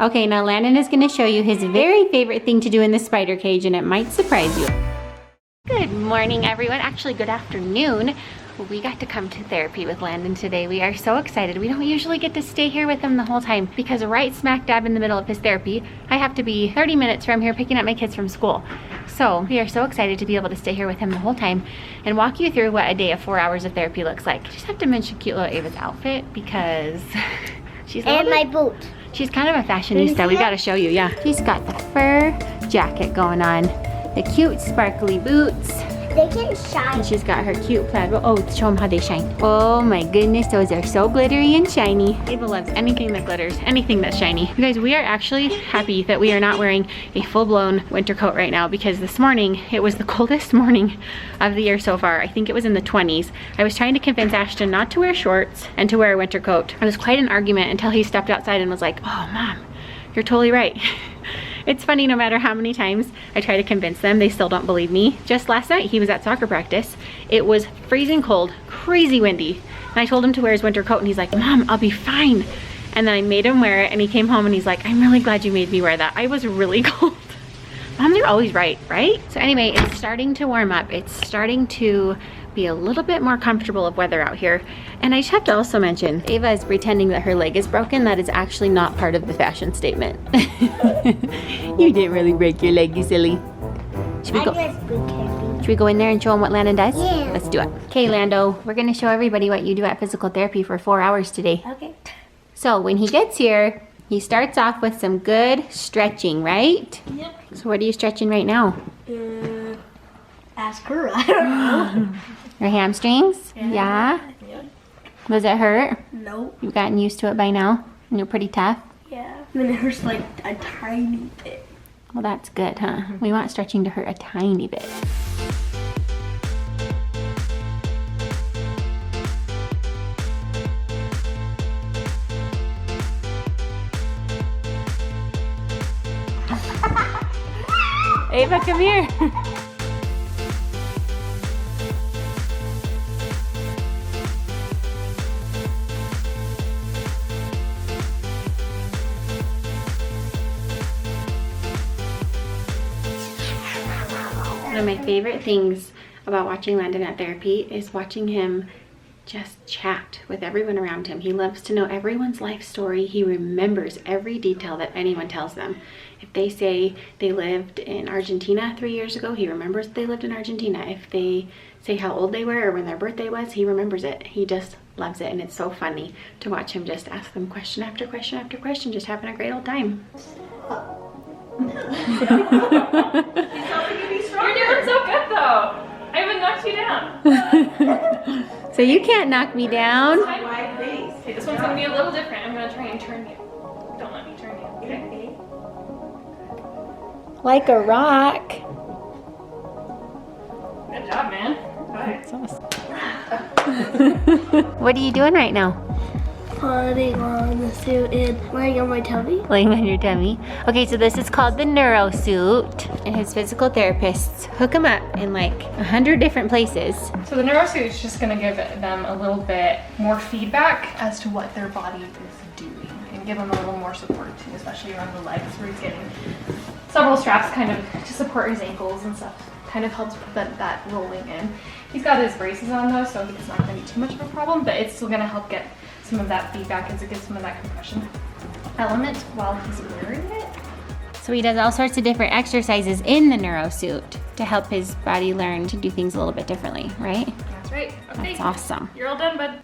Okay, now Landon is going to show you his very favorite thing to do in the spider cage, and it might surprise you. Good morning, everyone. Actually, good afternoon. We got to come to therapy with Landon today. We are so excited. We don't usually get to stay here with him the whole time because right smack dab in the middle of his therapy, I have to be 30 minutes from here picking up my kids from school. So we are so excited to be able to stay here with him the whole time and walk you through what a day of 4 hours of therapy looks like. Just have to mention cute little Ava's outfit because she's my boot. She's kind of a fashionista. We got to show you, yeah. She's got the fur jacket going on, the cute sparkly boots. They can shine. And she's got her cute plaid. Oh, show them how they shine. Oh my goodness, those are so glittery and shiny. Ava loves anything that glitters, anything that's shiny. You guys, we are actually happy that we are not wearing a full-blown winter coat right now because this morning, it was the coldest morning of the year so far. I think it was in the 20s. I was trying to convince Ashton not to wear shorts and to wear a winter coat. It was quite an argument until he stepped outside and was like, oh, Mom, you're totally right. It's funny, no matter how many times I try to convince them, they still don't believe me. Just last night, he was at soccer practice. It was freezing cold, crazy windy. And I told him to wear his winter coat and he's like, Mom, I'll be fine. And then I made him wear it and he came home and he's like, I'm really glad you made me wear that. I was really cold. Moms are always right, right? So anyway, it's starting to warm up. It's starting to be a little bit more comfortable of weather out here. And I just have to also mention, Ava is pretending that her leg is broken. That is actually not part of the fashion statement. You didn't really break your leg, you silly. Should we go in there and show them what Landon does? Yeah. Let's do it. Okay, Lando, we're gonna show everybody what you do at physical therapy for 4 hours today. Okay. So when he gets here, he starts off with some good stretching, right? Yep. So what are you stretching right now? Ask her. I don't know. Your hamstrings? Yeah? Yep. Does it hurt? No. You've gotten used to it by now? And you're pretty tough? Yeah. I mean, it hurts like a tiny bit. Well, that's good, huh? We want stretching to hurt a tiny bit. Ava, come here. One of my favorite things about watching Landon at therapy is watching him just chat with everyone around him. He loves to know everyone's life story. He remembers every detail that anyone tells them. If they say they lived in Argentina 3 years ago, he remembers they lived in Argentina. If they say how old they were or when their birthday was, he remembers it. He just loves it, and it's so funny to watch him just ask them question after question after question, just having a great old time. You're doing so good though. I haven't knocked you down. So you can't knock me down. Okay, this one's gonna be a little different. I'm gonna try and turn you. Don't let me turn you. Okay. Like a rock. Good job, man. That's awesome. What are you doing right now? Putting on the suit and laying on my tummy. Laying on your tummy. Okay, so this is called the neuro suit, and his physical therapists hook him up in like 100 different places. So the neurosuit is just gonna give them a little bit more feedback as to what their body is doing and give them a little more support too, especially around the legs where he's getting several straps kind of to support his ankles and stuff. Kind of helps prevent that rolling in. He's got his braces on though, so it's not gonna be too much of a problem, but it's still gonna help get some of that feedback as it gives some of that compression element while he's wearing it. So he does all sorts of different exercises in the neuro suit to help his body learn to do things a little bit differently, right? That's right. Okay. That's awesome. You're all done, bud.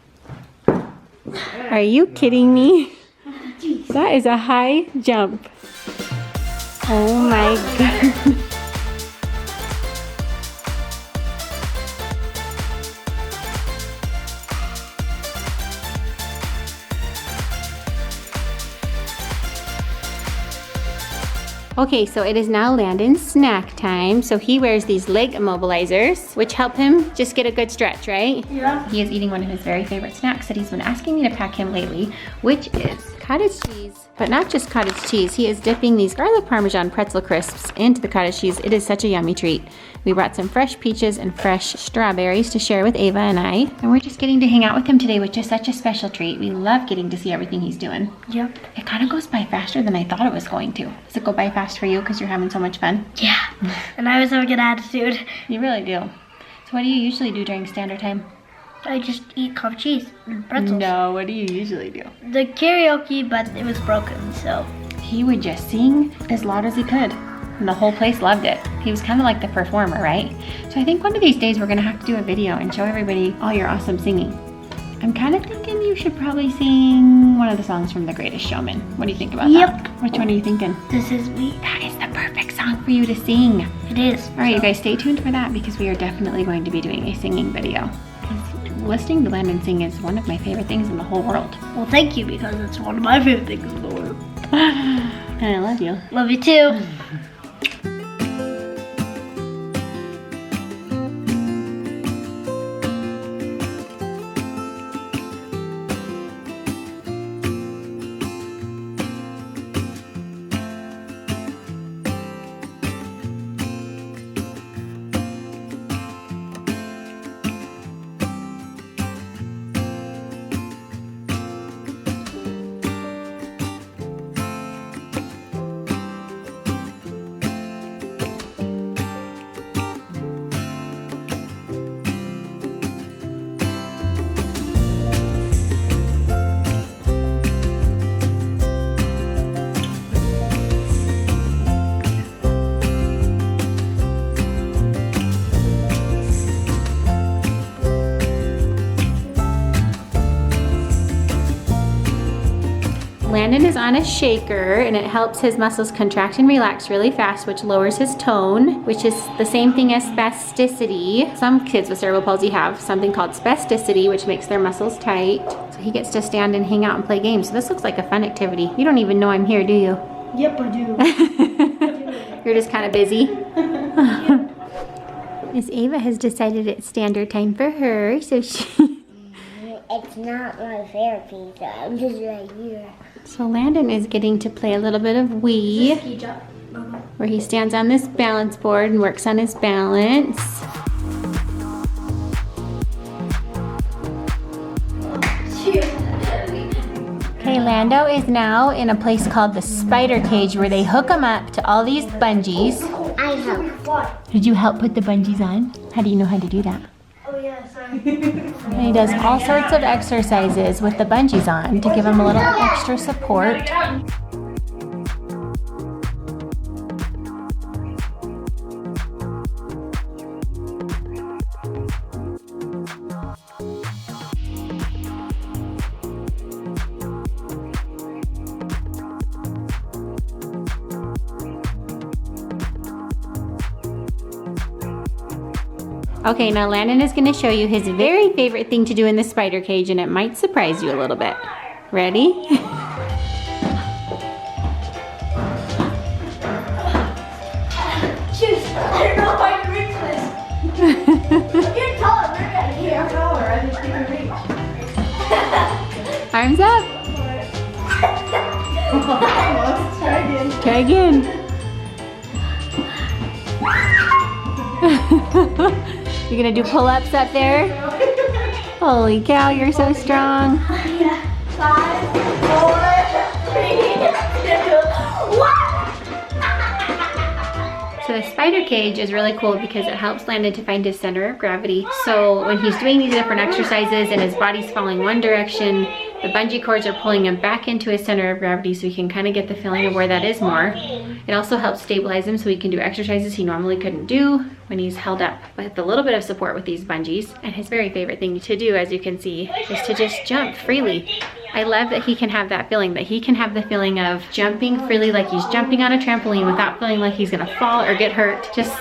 Are you kidding me? That is a high jump. Oh my god. Okay, so it is now Landon's snack time. So he wears these leg immobilizers, which help him just get a good stretch, right? Yeah. He is eating one of his very favorite snacks that he's been asking me to pack him lately, which is cottage cheese, but not just cottage cheese. He is dipping these garlic parmesan pretzel crisps into the cottage cheese. It is such a yummy treat. We brought some fresh peaches and fresh strawberries to share with Ava and I. And we're just getting to hang out with him today, which is such a special treat. We love getting to see everything he's doing. Yep. It kind of goes by faster than I thought it was going to. Does it go by fast for you because you're having so much fun? Yeah. And I was having an attitude. You really do. So what do you usually do during standard time? I just eat cottage cheese and pretzels. No, what do you usually do? The karaoke, but it was broken, so. He would just sing as loud as he could. And the whole place loved it. He was kind of like the performer, right? So I think one of these days we're gonna have to do a video and show everybody all your awesome singing. I'm kind of thinking you should probably sing one of the songs from The Greatest Showman. What do you think about that? Which one are you thinking? This is me. That is the perfect song for you to sing. It is. All right, you guys, stay tuned for that because we are definitely going to be doing a singing video. Listening to Landon sing is one of my favorite things in the whole world. Well, thank you, because it's one of my favorite things in the world. And I love you. Love you too. Landon is on a shaker and it helps his muscles contract and relax really fast, which lowers his tone, which is the same thing as spasticity. Some kids with cerebral palsy have something called spasticity, which makes their muscles tight. So he gets to stand and hang out and play games. So this looks like a fun activity. You don't even know I'm here, do you? Yep, I do. You're just kind of busy. Miss Ava has decided it's standard time for her, so she... It's not my therapy, so I'm just right here. So Landon is getting to play a little bit of Wii, Ski jump. where he stands on this balance board and works on his balance. Okay, Lando is now in a place called the spider cage where they hook him up to all these bungees. I help. Did you help put the bungees on? How do you know how to do that? Oh yeah, sorry. And he does all sorts of exercises with the bungees on to give him a little extra support. Okay, now Landon is going to show you his very favorite thing to do in the spider cage, and it might surprise you a little bit. Ready? Shoot, I don't know if I can reach this. You're taller, we're gonna hear. I'm taller, I just can't reach. Arms up. Almost. Try again. Try again. You're gonna do pull-ups up there? Holy cow, you're so strong. 5, 4, 3, 2, 1. So the spider cage is really cool because it helps Landon to find his center of gravity. So when he's doing these different exercises and his body's falling one direction, the bungee cords are pulling him back into his center of gravity so he can kind of get the feeling of where that is more. It also helps stabilize him so he can do exercises he normally couldn't do when he's held up with a little bit of support with these bungees. And his very favorite thing to do, as you can see, is to just jump freely. I love that he can have that feeling, that he can have the feeling of jumping freely like he's jumping on a trampoline without feeling like he's gonna fall or get hurt. Just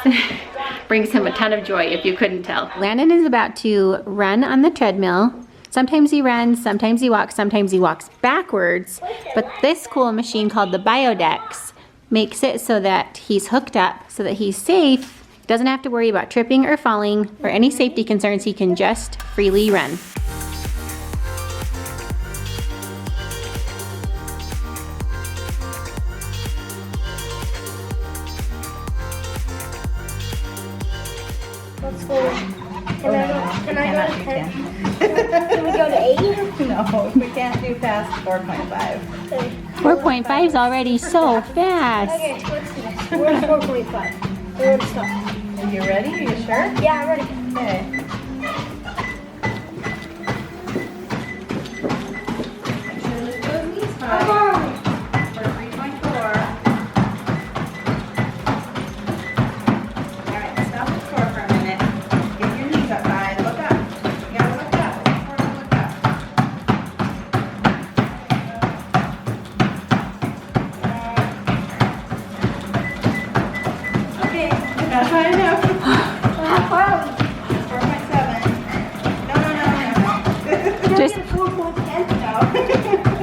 brings him a ton of joy if you couldn't tell. Landon is about to run on the treadmill. Sometimes he runs, sometimes he walks backwards. But this cool machine called the Biodex makes it so that he's hooked up, so that he's safe, doesn't have to worry about tripping or falling or any safety concerns. He can just freely run. Let's go. Can I go to 10? Can we go to 8? No, we can't do past 4.5. 4.5 is already so fast. Okay, let's do this. We're at 4.5. We're gonna stop. Are you ready? Are you sure? Yeah, I'm ready. Okay. Make sure to lift those knees high. Come on. For 3.4. Alright, stop the score for a minute. Get your knees up high. Look up. You gotta look up. Look up. Okay, that's high enough. How far are we? 4.7. No. Just 4.10? No.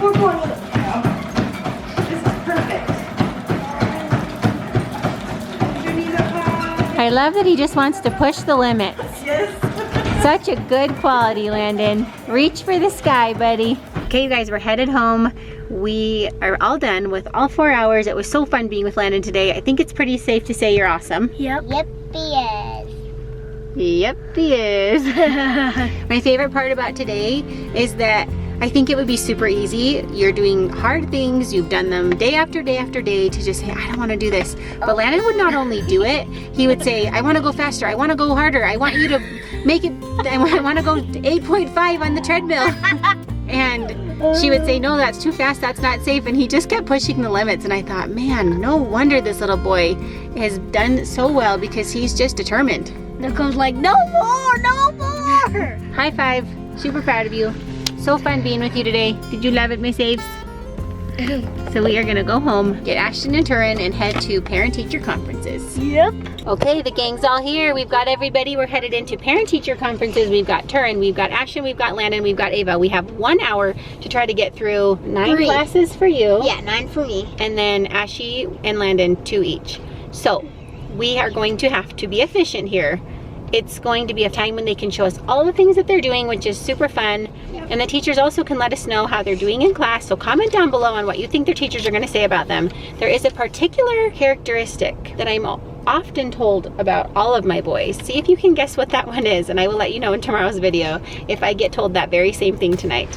4.8. No. This is perfect. Put your knees up high. I love that he just wants to push the limits. Yes. Such a good quality, Landon. Reach for the sky, buddy. Okay, you guys, we're headed home. We are all done with all 4 hours. It was so fun being with Landon today. I think it's pretty safe to say you're awesome. Yep. Yep, he is. My favorite part about today is that I think it would be super easy. You're doing hard things. You've done them day after day after day to just say, I don't want to do this. But Landon would not only do it, he would say, I want to go faster. I want to go harder. I want you to make it, I want to go 8.5 on the treadmill. And she would say, no, that's too fast. That's not safe. And he just kept pushing the limits. And I thought, man, no wonder this little boy has done so well because he's just determined. Nicole's like, no more, no more. High five. Super proud of you. So fun being with you today. Did you love it, Miss Aves? So we are gonna go home, get Ashton and Turin, and head to parent-teacher conferences. Yep. Okay, the gang's all here. We've got everybody. We're headed into parent-teacher conferences. We've got Turin, we've got Ashton, we've got Landon, we've got Ava. We have 1 hour to try to get through 9 3. classes for you. Yeah, 9 for me. And then Ashy and Landon 2 each. So we are going to have to be efficient here. It's going to be a time when they can show us all the things that they're doing, which is super fun. And the teachers also can let us know how they're doing in class. So comment down below on what you think their teachers are going to say about them. There is a particular characteristic that I'm often told about all of my boys. See if you can guess what that one is, and I will let you know in tomorrow's video if I get told that very same thing tonight.